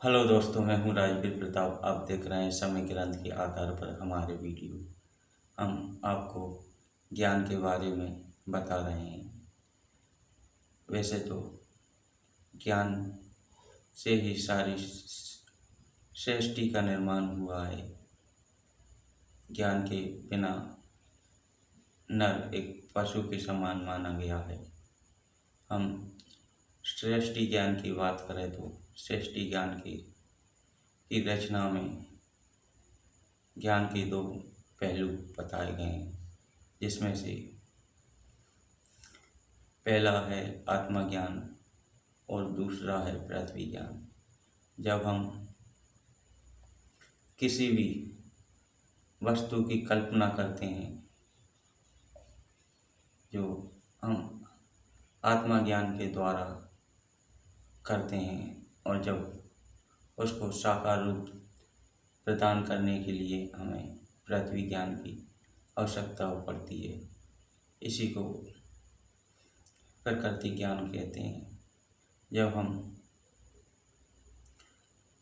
Hello दोस्तों, मैं हूं राजवीर प्रताप। आप देख रहे हैं समय ग्रंथ के आधार पर हमारे वीडियो। हम आपको ज्ञान के बारे में बता रहे हैं। वैसे तो ज्ञान से ही सारी सृष्टि का निर्माण हुआ है। ज्ञान के बिना नर एक पशु के समान माना गया है। हम सृष्टि ज्ञान की बात करें तो सृष्टि ज्ञान की रचना में ज्ञान के दो पहलू बताए गए हैं, जिसमें से पहला है आत्मज्ञान और दूसरा है पृथ्वी ज्ञान। जब हम किसी भी वस्तु की कल्पना करते हैं, जो हम आत्मज्ञान के द्वारा करते हैं, और जब उसको साकार रूप प्रदान करने के लिए हमें पृथ्वी ज्ञान की आवश्यकता पड़ती है। इसी को प्रकृति ज्ञान कहते हैं। जब हम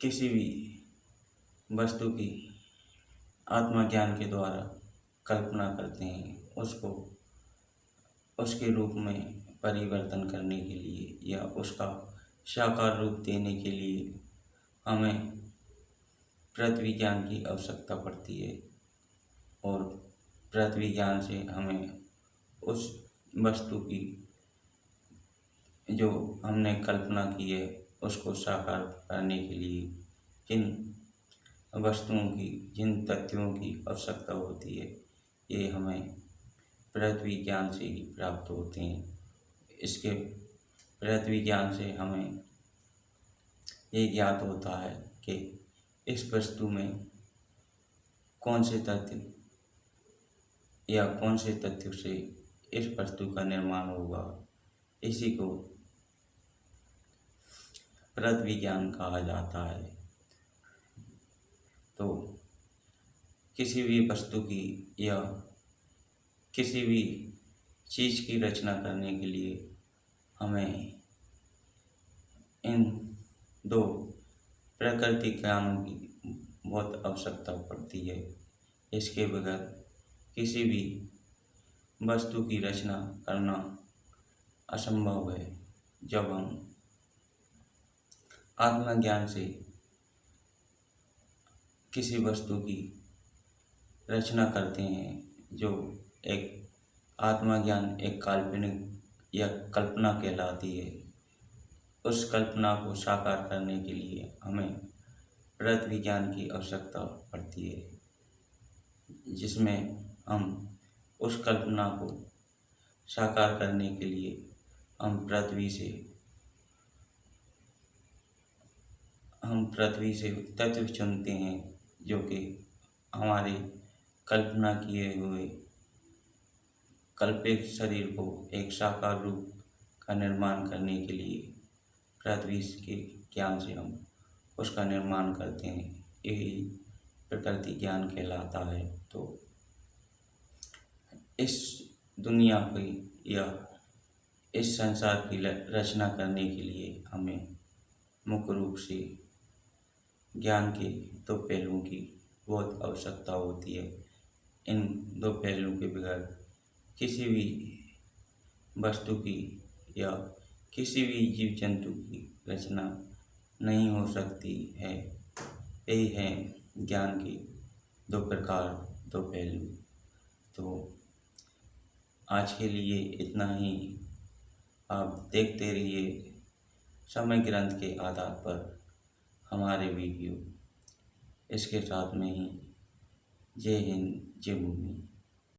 किसी भी वस्तु की आत्मज्ञान के द्वारा कल्पना करते हैं, उसको उसके रूप में परिवर्तन करने के लिए या उसका साकार रूप देने के लिए हमें पृथ्वी ज्ञान की आवश्यकता पड़ती है। और पृथ्वी ज्ञान से हमें उस वस्तु की जो हमने कल्पना की है उसको साकार करने के लिए जिन वस्तुओं की, जिन तथ्यों की आवश्यकता होती है, ये हमें पृथ्वी ज्ञान से ही प्राप्त होते हैं। इसके पृथ्वी ज्ञान से हमें ये ज्ञात होता है कि इस वस्तु में कौन से तथ्य या कौन से तथ्यों से इस वस्तु का निर्माण होगा। इसी को पृथ्वी ज्ञान कहा जाता है। तो किसी भी वस्तु की या किसी भी चीज़ की रचना करने के लिए हमें इन दो प्राकृतिक ज्ञानों की बहुत आवश्यकता पड़ती है। इसके बगैर किसी भी वस्तु की रचना करना असंभव है। जब हम आत्मज्ञान से किसी वस्तु की रचना करते हैं, जो एक आत्मज्ञान एक काल्पनिक या कल्पना कहलाती है, उस कल्पना को साकार करने के लिए हमें पृथ्वी ज्ञान की आवश्यकता पड़ती है, जिसमें हम उस कल्पना को साकार करने के लिए हम पृथ्वी से तत्व चुनते हैं, जो कि हमारे कल्पना किए हुए कल्पित शरीर को एक साकार रूप का निर्माण करने के लिए पृथ्वी के ज्ञान से हम उसका निर्माण करते हैं। यही प्रकृति ज्ञान कहलाता है। तो इस दुनिया की या इस संसार की रचना करने के लिए हमें मुख्य रूप से ज्ञान के दो पहलुओं की बहुत आवश्यकता होती है। इन दो पहलुओं के बगैर किसी भी वस्तु की या किसी भी जीव जंतु की रचना नहीं हो सकती है। यही है ज्ञान के दो प्रकार, दो पहलू। तो आज के लिए इतना ही। आप देखते रहिए समय ग्रंथ के आधार पर हमारे वीडियो। इसके साथ में ही जय हिंद, जय भूमि।